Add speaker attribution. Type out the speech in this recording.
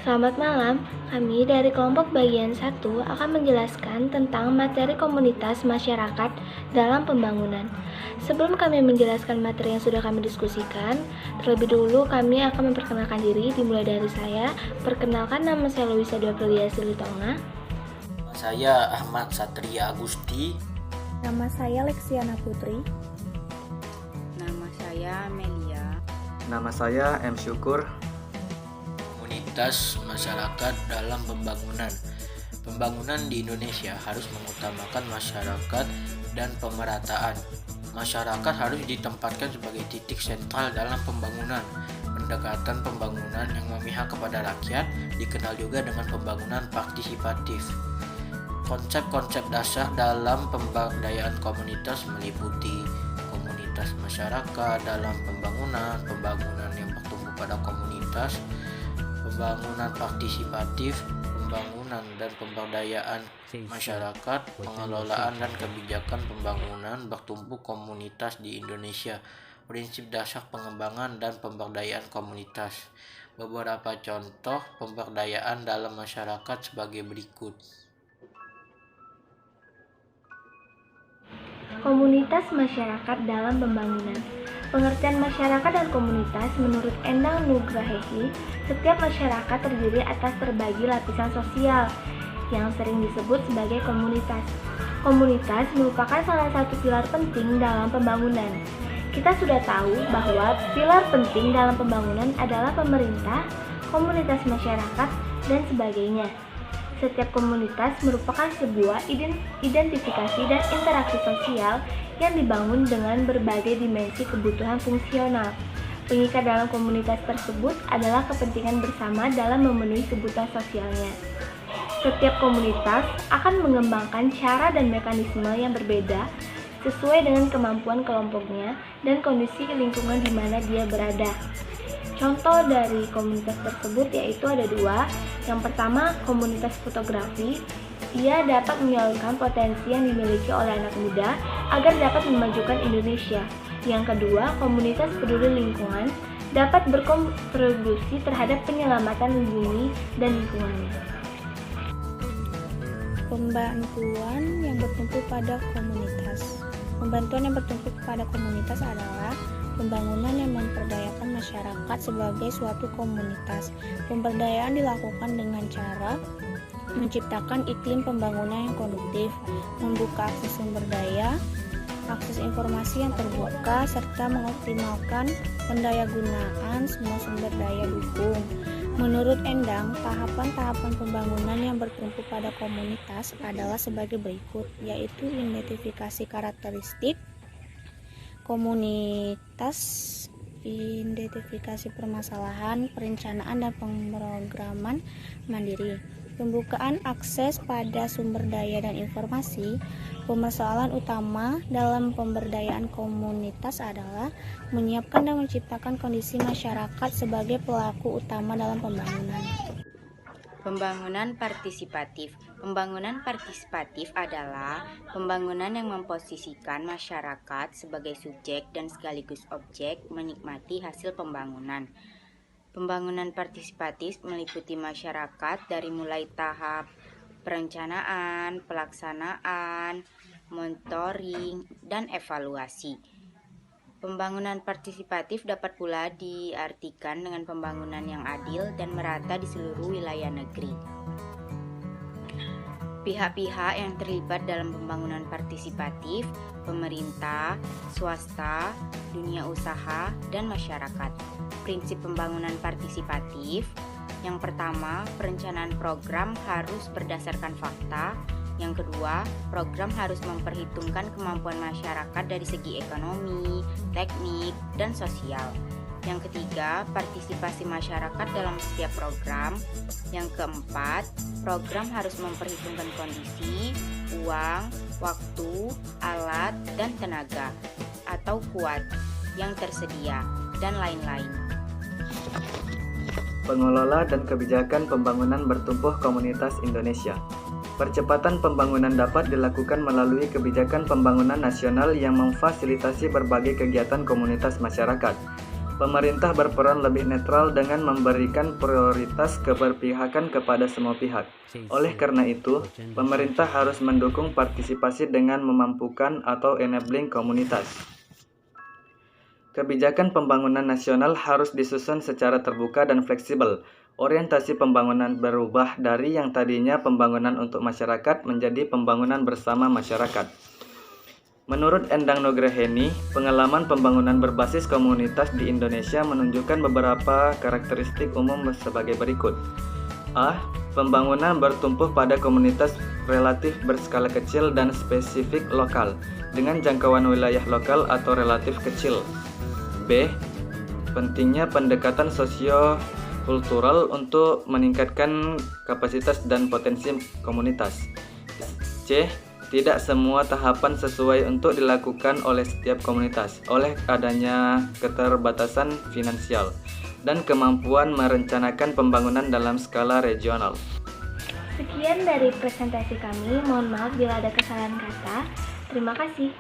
Speaker 1: Selamat malam, kami dari kelompok bagian 1 akan menjelaskan tentang materi komunitas masyarakat dalam pembangunan. Sebelum kami menjelaskan materi yang sudah kami diskusikan, terlebih dahulu kami akan memperkenalkan diri, dimulai dari saya. Perkenalkan, nama saya Luisa Dwi Aprilia Silitonga.
Speaker 2: Saya Ahmad Satria Agusti.
Speaker 3: Nama saya Lexiana Putri.
Speaker 4: Nama saya Melia.
Speaker 5: Nama saya M. Syukur.
Speaker 2: Komunitas masyarakat dalam pembangunan. Pembangunan di Indonesia harus mengutamakan masyarakat dan pemerataan. Masyarakat harus ditempatkan sebagai titik sentral dalam pembangunan. Pendekatan pembangunan yang memihak kepada rakyat dikenal juga dengan pembangunan partisipatif. Konsep-konsep dasar dalam pemberdayaan komunitas meliputi komunitas masyarakat dalam pembangunan, pembangunan yang bertumbuh pada komunitas, pembangunan partisipatif, pembangunan dan pemberdayaan masyarakat, pengelolaan dan kebijakan pembangunan bertumbuh komunitas di Indonesia, prinsip dasar pengembangan dan pemberdayaan komunitas. Beberapa contoh pemberdayaan dalam masyarakat sebagai berikut.
Speaker 1: Komunitas masyarakat dalam pembangunan. Pengertian masyarakat dan komunitas menurut Endang Nugrahehi, setiap masyarakat terdiri atas terbagi lapisan sosial yang sering disebut sebagai komunitas. Komunitas merupakan salah satu pilar penting dalam pembangunan. Kita sudah tahu bahwa pilar penting dalam pembangunan adalah pemerintah, komunitas masyarakat, dan sebagainya. Setiap komunitas merupakan sebuah identifikasi dan interaksi sosial yang dibangun dengan berbagai dimensi kebutuhan fungsional. Pengikat dalam komunitas tersebut adalah kepentingan bersama dalam memenuhi kebutuhan sosialnya. Setiap komunitas akan mengembangkan cara dan mekanisme yang berbeda sesuai dengan kemampuan kelompoknya dan kondisi lingkungan di mana dia berada. Contoh dari komunitas tersebut yaitu ada dua. Yang pertama, komunitas fotografi. Ia dapat menyalurkan potensi yang dimiliki oleh anak muda agar dapat memajukan Indonesia. Yang kedua, komunitas peduli lingkungan dapat berkontribusi terhadap penyelamatan bumi dan lingkungannya.
Speaker 3: Pembantuan yang bertumpu pada komunitas. Pembantuan yang bertumpu pada komunitas adalah pembangunan yang memperdayakan masyarakat sebagai suatu komunitas. Pemberdayaan dilakukan dengan cara menciptakan iklim pembangunan yang kondusif, membuka akses sumber daya, akses informasi yang terbuka, serta mengoptimalkan pendayagunaan semua sumber daya dukung. Menurut Endang, tahapan-tahapan pembangunan yang bertumpu pada komunitas adalah sebagai berikut, yaitu identifikasi karakteristik komunitas, identifikasi permasalahan, perencanaan dan pemrograman mandiri, pembukaan akses pada sumber daya dan informasi. Permasalahan utama dalam pemberdayaan komunitas adalah menyiapkan dan menciptakan kondisi masyarakat sebagai pelaku utama dalam pembangunan.
Speaker 4: Pembangunan partisipatif. Pembangunan partisipatif adalah pembangunan yang memposisikan masyarakat sebagai subjek dan sekaligus objek menikmati hasil pembangunan. Pembangunan partisipatif meliputi masyarakat dari mulai tahap perencanaan, pelaksanaan, monitoring, dan evaluasi. Pembangunan partisipatif dapat pula diartikan dengan pembangunan yang adil dan merata di seluruh wilayah negeri. Pihak-pihak yang terlibat dalam pembangunan partisipatif, pemerintah, swasta, dunia usaha, dan masyarakat. Prinsip pembangunan partisipatif. Yang pertama, perencanaan program harus berdasarkan fakta. Yang kedua, program harus memperhitungkan kemampuan masyarakat dari segi ekonomi, teknik, dan sosial. Yang ketiga, partisipasi masyarakat dalam setiap program. Yang keempat, program harus memperhitungkan kondisi, uang, waktu, alat, dan tenaga atau kuat yang tersedia, dan lain-lain.
Speaker 5: Pengelola dan kebijakan pembangunan bertumbuh komunitas Indonesia. Percepatan pembangunan dapat dilakukan melalui kebijakan pembangunan nasional yang memfasilitasi berbagai kegiatan komunitas masyarakat. Pemerintah berperan lebih netral dengan memberikan prioritas keberpihakan kepada semua pihak. Oleh karena itu, pemerintah harus mendukung partisipasi dengan memampukan atau enabling komunitas. Kebijakan pembangunan nasional harus disusun secara terbuka dan fleksibel. Orientasi pembangunan berubah dari yang tadinya pembangunan untuk masyarakat menjadi pembangunan bersama masyarakat. Menurut Endang Nugraheni, pengalaman pembangunan berbasis komunitas di Indonesia menunjukkan beberapa karakteristik umum sebagai berikut. A. Pembangunan bertumpu pada komunitas relatif berskala kecil dan spesifik lokal, dengan jangkauan wilayah lokal atau relatif kecil. B. Pentingnya pendekatan sosio-kultural untuk meningkatkan kapasitas dan potensi komunitas. C. Tidak semua tahapan sesuai untuk dilakukan oleh setiap komunitas, oleh adanya keterbatasan finansial dan kemampuan merencanakan pembangunan dalam skala regional.
Speaker 1: Sekian dari presentasi kami, mohon maaf bila ada kesalahan kata. Terima kasih.